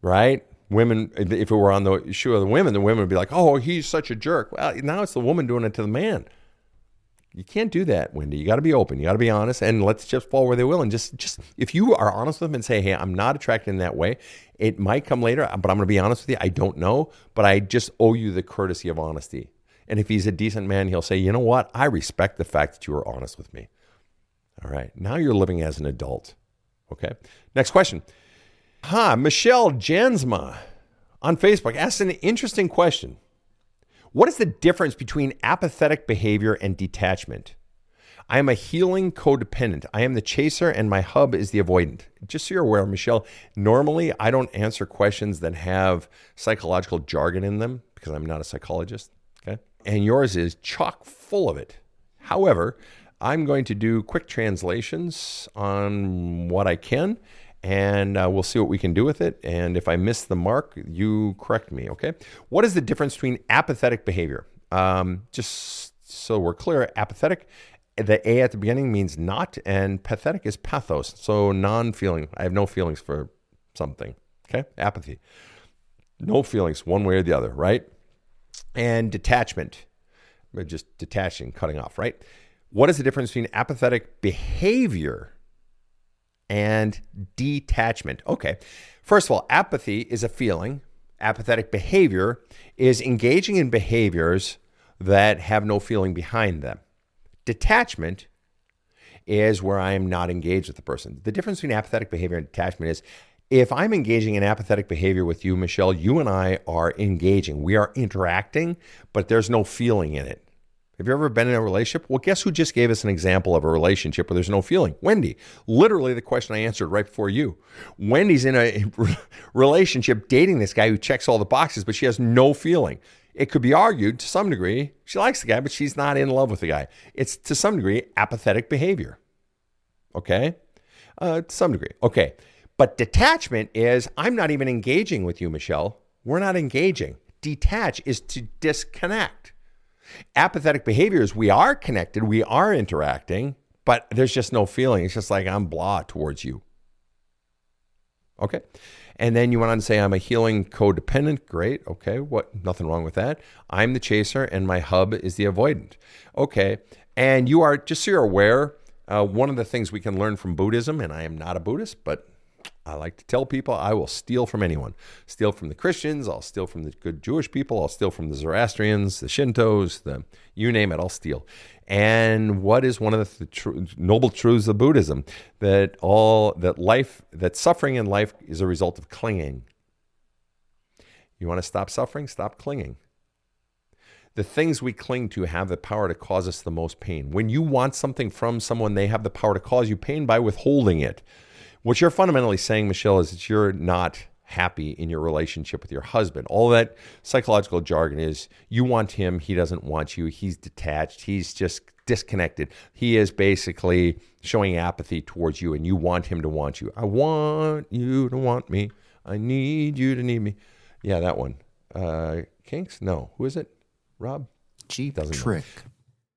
right? Women, if it were on the shoe of the women would be like, oh, he's such a jerk. Well, now it's the woman doing it to the man. You can't do that, Wendy. You got to be open. You got to be honest, and let's just fall where they will. And just if you are honest with them and say, hey, I'm not attracted in that way, it might come later, but I'm going to be honest with you. I don't know, but I just owe you the courtesy of honesty. And if he's a decent man, he'll say, you know what? I respect the fact that you were honest with me. All right. Now you're living as an adult. Okay. Next question. Michelle Jansma on Facebook asks an interesting question. What is the difference between apathetic behavior and detachment? I am a healing codependent. I am the chaser and my hub is the avoidant. Just so you're aware, Michelle, normally I don't answer questions that have psychological jargon in them because I'm not a psychologist. Okay. And yours is chock full of it. However, I'm going to do quick translations on what I can, and we'll see what we can do with it. And if I miss the mark, you correct me, okay? What is the difference between apathetic behavior? Just so we're clear, apathetic, the A at the beginning means not, and pathetic is pathos, so non-feeling. I have no feelings for something, okay? Apathy. No feelings one way or the other, right? And detachment, just detaching, cutting off, right? What is the difference between apathetic behavior and detachment? Okay, first of all, apathy is a feeling. Apathetic behavior is engaging in behaviors that have no feeling behind them. Detachment is where I am not engaged with the person. The difference between apathetic behavior and detachment is if I'm engaging in apathetic behavior with you, Michelle, you and I are engaging. We are interacting, but there's no feeling in it. Have you ever been in a relationship? Well, guess who just gave us an example of a relationship where there's no feeling? Wendy. Literally the question I answered right before you. Wendy's in a relationship dating this guy who checks all the boxes, but she has no feeling. It could be argued to some degree, she likes the guy, but she's not in love with the guy. It's to some degree apathetic behavior. Okay? To some degree. Okay. But detachment is, I'm not even engaging with you, Michelle. We're not engaging. Detach is to disconnect. Apathetic behavior is we are connected, we are interacting, but there's just no feeling. It's just like I'm blah towards you. Okay. And then you went on to say, I'm a healing codependent. Great. Okay. Nothing wrong with that. I'm the chaser and my hub is the avoidant. Okay. And you are, just so you're aware, one of the things we can learn from Buddhism, and I am not a Buddhist, but I like to tell people I will steal from anyone. Steal from the Christians. I'll steal from the good Jewish people. I'll steal from the Zoroastrians, the Shintos, you name it, I'll steal. And what is one of the noble truths of Buddhism? That suffering in life is a result of clinging. You want to stop suffering? Stop clinging. The things we cling to have the power to cause us the most pain. When you want something from someone, they have the power to cause you pain by withholding it. What you're fundamentally saying, Michelle, is that you're not happy in your relationship with your husband. All that psychological jargon is you want him, he doesn't want you, he's detached, he's just disconnected. He is basically showing apathy towards you and you want him to want you. I want you to want me. I need you to need me. Yeah, that one. Kinks? No. Who is it? Rob? Cheap Doesn't know. trick.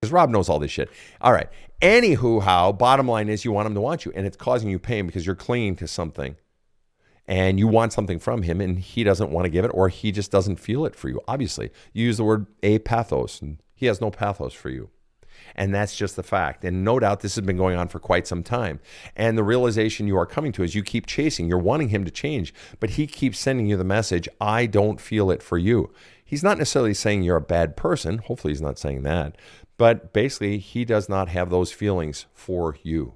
Because Rob knows all this shit. All right. Anywho, how, bottom line is you want him to want you, and it's causing you pain because you're clinging to something. And you want something from him, and he doesn't want to give it, or he just doesn't feel it for you. Obviously, you use the word apathos, and he has no pathos for you. And that's just the fact. And no doubt this has been going on for quite some time. And the realization you are coming to is you keep chasing. You're wanting him to change, but he keeps sending you the message, I don't feel it for you. He's not necessarily saying you're a bad person. Hopefully he's not saying that. But basically, he does not have those feelings for you.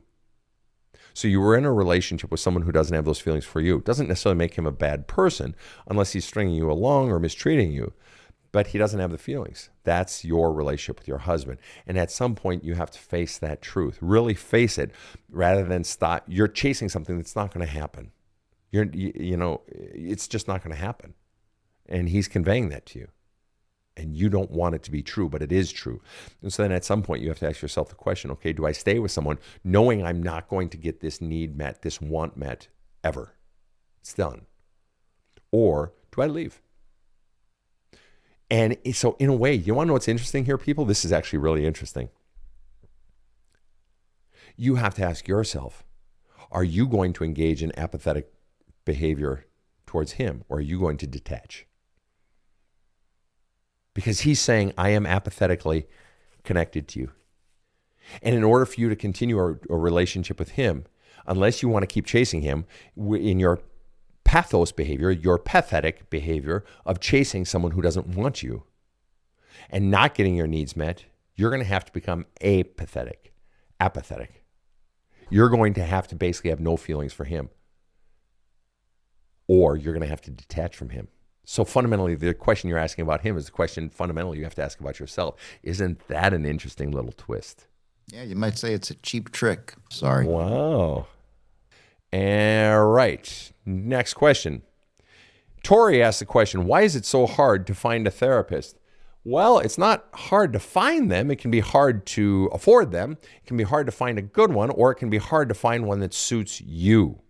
So you were in a relationship with someone who doesn't have those feelings for you. It doesn't necessarily make him a bad person unless he's stringing you along or mistreating you. But he doesn't have the feelings. That's your relationship with your husband. And at some point, you have to face that truth. Really face it rather than stop. You're chasing something that's not going to happen. It's just not going to happen. And he's conveying that to you. And you don't want it to be true, but it is true. And so then at some point, you have to ask yourself the question, okay, do I stay with someone knowing I'm not going to get this need met, this want met ever? It's done. Or do I leave? And so in a way, you want to know what's interesting here, people? This is actually really interesting. You have to ask yourself, are you going to engage in apathetic behavior towards him, or are you going to detach? Because he's saying, I am apathetically connected to you. And in order for you to continue a relationship with him, unless you want to keep chasing him in your pathos behavior, your pathetic behavior of chasing someone who doesn't want you and not getting your needs met, you're going to have to become apathetic. You're going to have to basically have no feelings for him, or you're going to have to detach from him. So fundamentally, the question you're asking about him is the question fundamentally you have to ask about yourself. Isn't that an interesting little twist? Yeah, you might say it's a cheap trick. Sorry. Wow. All right. Next question. Tori asked the question, why is it so hard to find a therapist? Well, it's not hard to find them. It can be hard to afford them. It can be hard to find a good one, or it can be hard to find one that suits you.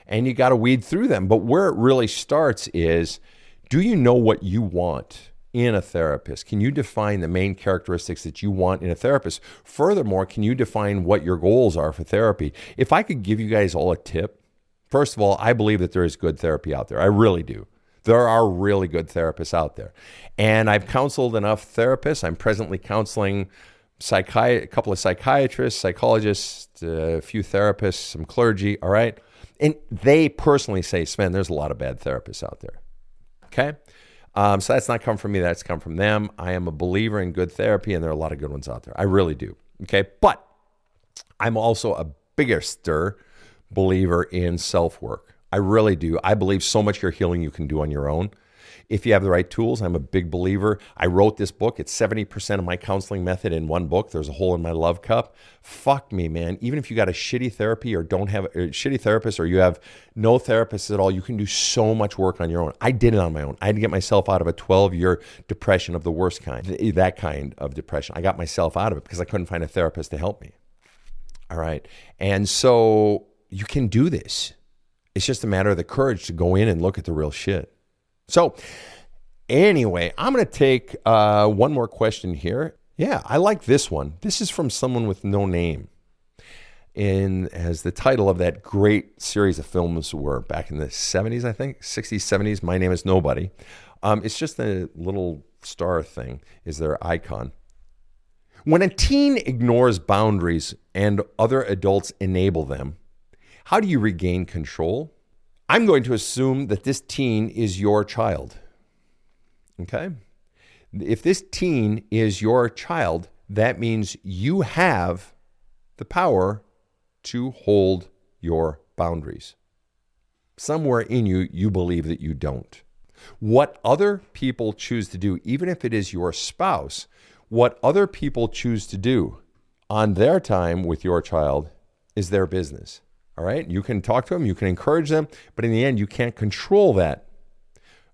And you got to weed through them. But where it really starts is, do you know what you want in a therapist? Can you define the main characteristics that you want in a therapist? Furthermore, can you define what your goals are for therapy? If I could give you guys all a tip, first of all, I believe that there is good therapy out there. I really do. There are really good therapists out there. And I've counseled enough therapists. I'm presently counseling a couple of psychiatrists, psychologists, a few therapists, some clergy, all right? And they personally say, Sven, there's a lot of bad therapists out there. Okay? So that's not come from me. That's come from them. I am a believer in good therapy, and there are a lot of good ones out there. I really do. Okay? But I'm also a bigger believer in self-work. I really do. I believe so much your healing you can do on your own. If you have the right tools, I'm a big believer. I wrote this book. It's 70% of my counseling method in one book. There's a hole in my love cup. Fuck me, man. Even if you got a shitty therapy or don't have a shitty therapist, or you have no therapist at all, you can do so much work on your own. I did it on my own. I had to get myself out of a 12-year depression of the worst kind, that kind of depression. I got myself out of it because I couldn't find a therapist to help me. All right. And so you can do this. It's just a matter of the courage to go in and look at the real shit. So anyway, I'm going to take one more question here. Yeah, I like this one. This is from someone with no name. As the title of that great series of films were back in the 70s, I think, 60s, 70s, My Name is Nobody. It's just a little star thing is their icon. When a teen ignores boundaries and other adults enable them, how do you regain control? I'm going to assume that this teen is your child. Okay? If this teen is your child, that means you have the power to hold your boundaries. Somewhere in you, you believe that you don't. What other people choose to do, even if it is your spouse, what other people choose to do on their time with your child is their business. All right? You can talk to them, you can encourage them, but in the end, you can't control that.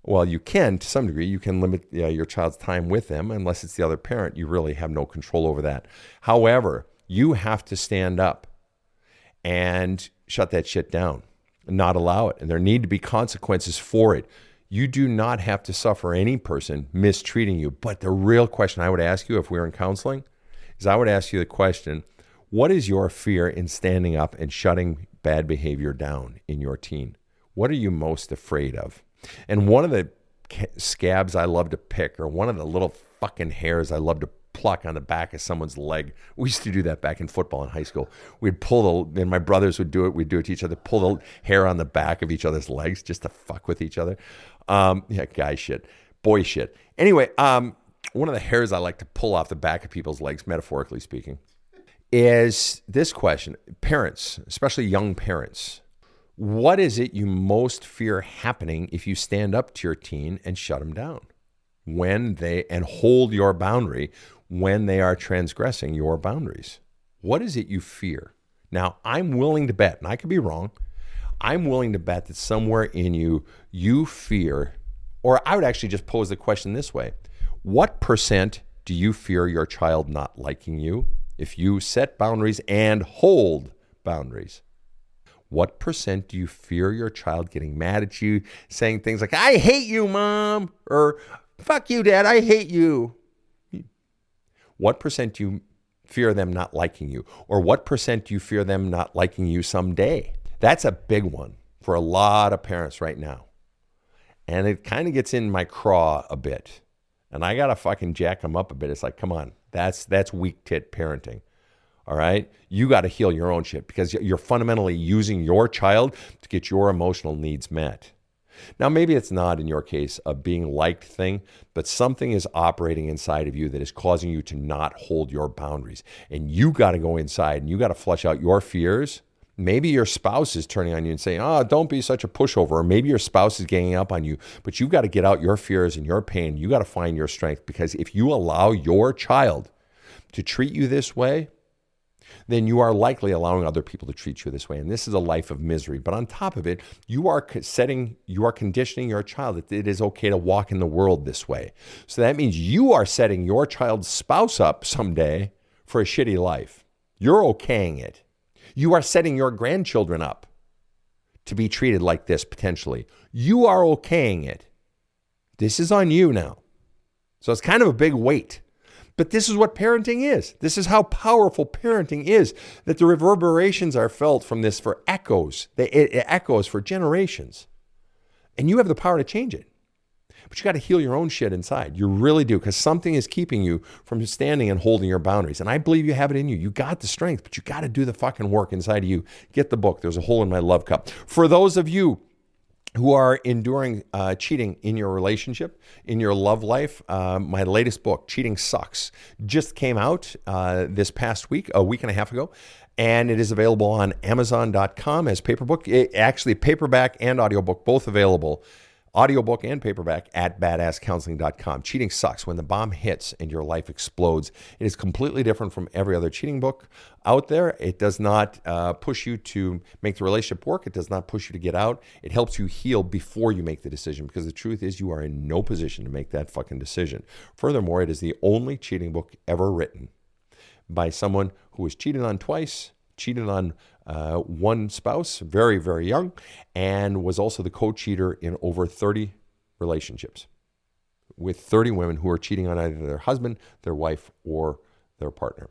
Well, you can to some degree. You can limit your child's time with them unless it's the other parent. You really have no control over that. However, you have to stand up and shut that shit down and not allow it. And there need to be consequences for it. You do not have to suffer any person mistreating you. But the real question I would ask you if we were in counseling is I would ask you the question, what is your fear in standing up and shutting bad behavior down in your teen? What are you most afraid of? And one of the scabs I love to pick, or one of the little fucking hairs I love to pluck on the back of someone's leg. We used to do that back in football in high school. We'd pull and my brothers would do it. We'd do it to each other, pull the hair on the back of each other's legs just to fuck with each other. Guy shit, boy shit. Anyway, one of the hairs I like to pull off the back of people's legs, metaphorically speaking, is this question. Parents, especially young parents, what is it you most fear happening if you stand up to your teen and shut them down and hold your boundary when they are transgressing your boundaries? What is it you fear? Now, I'm willing to bet, and I could be wrong, I'm willing to bet that somewhere in you fear, or I would actually just pose the question this way. What percent do you fear your child not liking you if you set boundaries and hold boundaries? What percent do you fear your child getting mad at you, saying things like, I hate you, Mom, or fuck you, Dad, I hate you? What percent do you fear them not liking you? Or what percent do you fear them not liking you someday? That's a big one for a lot of parents right now. And it kind of gets in my craw a bit. And I got to fucking jack them up a bit. It's like, come on, that's weak tit parenting. All right? You got to heal your own shit because you're fundamentally using your child to get your emotional needs met. Now, maybe it's not in your case a being liked thing, but something is operating inside of you that is causing you to not hold your boundaries. And you got to go inside and you got to flush out your fears. Maybe your spouse is turning on you and saying, don't be such a pushover. Or maybe your spouse is ganging up on you, but you got to get out your fears and your pain. You got to find your strength, because if you allow your child to treat you this way, then you are likely allowing other people to treat you this way. And this is a life of misery. But on top of it, you are conditioning your child that it is okay to walk in the world this way. So that means you are setting your child's spouse up someday for a shitty life. You're okaying it. You are setting your grandchildren up to be treated like this potentially. You are okaying it. This is on you now. So it's kind of a big weight. But this is what parenting is. This is how powerful parenting is, that the reverberations are felt from this for echoes. It echoes for generations. And you have the power to change it. But you got to heal your own shit inside. You really do, because something is keeping you from standing and holding your boundaries. And I believe you have it in you. You got the strength, but you got to do the fucking work inside of you. Get the book. There's a Hole in My Love Cup. For those of you who are enduring cheating in your relationship, in your love life, my latest book, Cheating Sucks, just came out this past week, a week and a half ago, and it is available on Amazon.com as paperbook. Actually, paperback and audiobook, both available. Audiobook and paperback at badasscounseling.com. Cheating Sucks. When the bomb hits and your life explodes, it is completely different from every other cheating book out there. It does not push you to make the relationship work. It does not push you to get out. It helps you heal before you make the decision, because the truth is you are in no position to make that fucking decision. Furthermore, it is the only cheating book ever written by someone who was cheated on twice, cheated on one spouse, very, very young, and was also the co-cheater in over 30 relationships with 30 women who are cheating on either their husband, their wife, or their partner,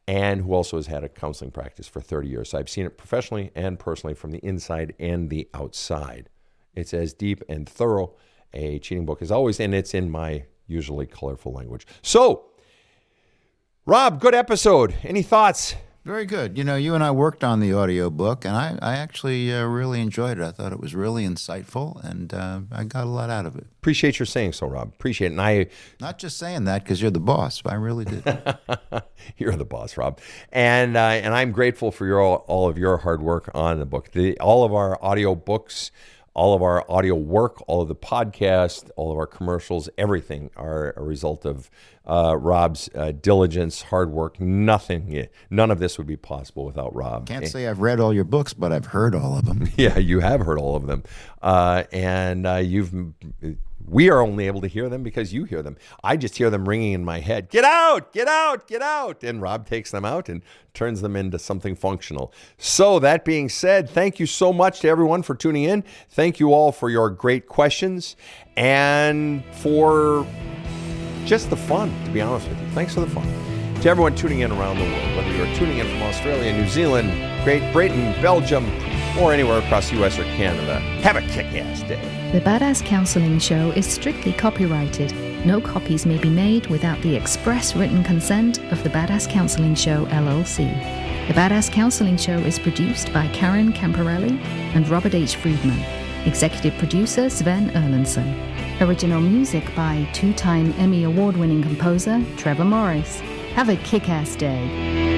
and who also has had a counseling practice for 30 years. So I've seen it professionally and personally from the inside and the outside. It's as deep and thorough a cheating book as always, and it's in my usually colorful language. So, Rob, good episode. Any thoughts? Very good. You know, you and I worked on the audiobook, and I actually really enjoyed it. I thought it was really insightful, and I got a lot out of it. Appreciate your saying so, Rob. Appreciate it. And I not just saying that because you're the boss. I really did. You're the boss, Rob. And I'm grateful for all of your hard work on the book. All of our audio books, all of our audio work, all of the podcasts, all of our commercials, everything are a result of Rob's diligence, hard work. None of this would be possible without Rob. Can't say I've read all your books, but I've heard all of them. Yeah, you have heard all of them. And you've We are only able to hear them because you hear them. I just hear them ringing in my head. Get out, get out, get out. And Rob takes them out and turns them into something functional. So that being said, thank you so much to everyone for tuning in. Thank you all for your great questions and for just the fun, to be honest with you. Thanks for the fun. To everyone tuning in around the world, whether you're tuning in from Australia, New Zealand, Great Britain, Belgium, or anywhere across the U.S. or Canada, have a kick-ass day. The Badass Counseling Show is strictly copyrighted. No copies may be made without the express written consent of the Badass Counseling Show, LLC. The Badass Counseling Show is produced by Karen Camparelli and Robert H. Friedman. Executive producer Sven Erlandson. Original music by two-time Emmy Award-winning composer Trevor Morris. Have a kick-ass day.